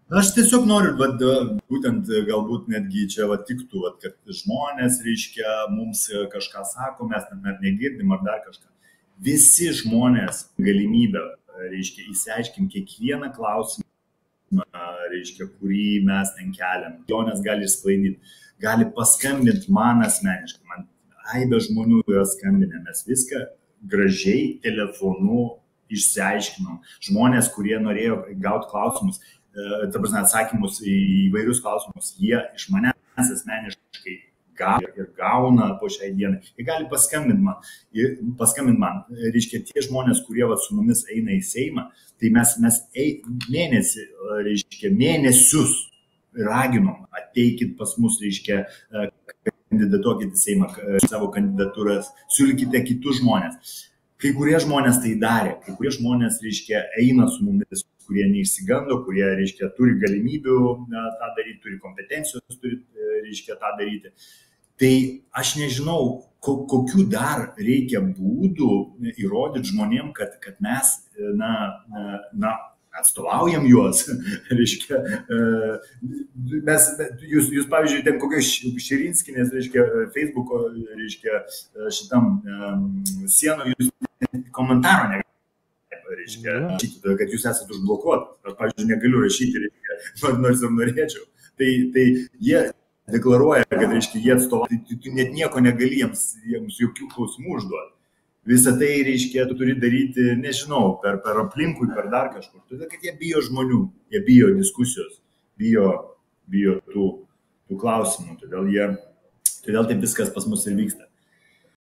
Aš tiesiog noriu, būtent galbūt netgi čia tiktų, kad žmonės, reiškia, mums kažką sako, mes net negirdim ar dar kažką. Visi žmonės galimybę, reiškia, įsiaiškinti kiekvieną klausimą, reiškia, kurį mes ten keliam. Jonės gali išsklaidyti, gali paskambinti man asmeniškai, man aibė žmonių yra skambinę, mes viską gražiai telefonu išsiaiškinom. Žmonės, kurie norėjo gauti klausimus, ta prasme, atsakymus į įvairius klausimus, jie iš manęs asmeniškai gauna po šiai dienai. Jie gali paskambinti man. Reiškia, tie žmonės, kurie su mumis eina į Seimą, tai mes mėnesius raginom, ateikit pas mus, reiškia, kandidatuokit į Seimą, savo kandidatūras, siūlykite kitus žmonės. Kai kurie žmonės tai darė, kai kurie žmonės, reiškia, eina su mumis, kurie neišsigando, kurie, reiškia, turi galimybių tą daryti, turi kompetencijos, turi, reiškia, tą daryti. Tai aš nežinau, kokių dar reikia būdų įrodyti žmonėm, kad mes, atstovaujam juos, reiškia, jūs pavyzdžiui, ten kokios Širinskienės, reiškia, Facebooko, reiškia, šitam sienų, jūs komentaro negalite, reiškia, kad jūs esate užblokuotas. Aš, pavyzdžiui, negaliu rašyti, reiškia, nors ir norėčiau. Tai jie deklaruoja, kad, reiškia, jie atstovauja, tai tu net nieko negali jiems jokių klausimų užduoti. Visą tai, reiškia, tu turi daryti, nežinau, per aplinkui, per dar kažkur. Todėl, kad jie bijo žmonių, jie bijo diskusijos, bijo tų klausimų. Todėl taip viskas pas mus ir vyksta.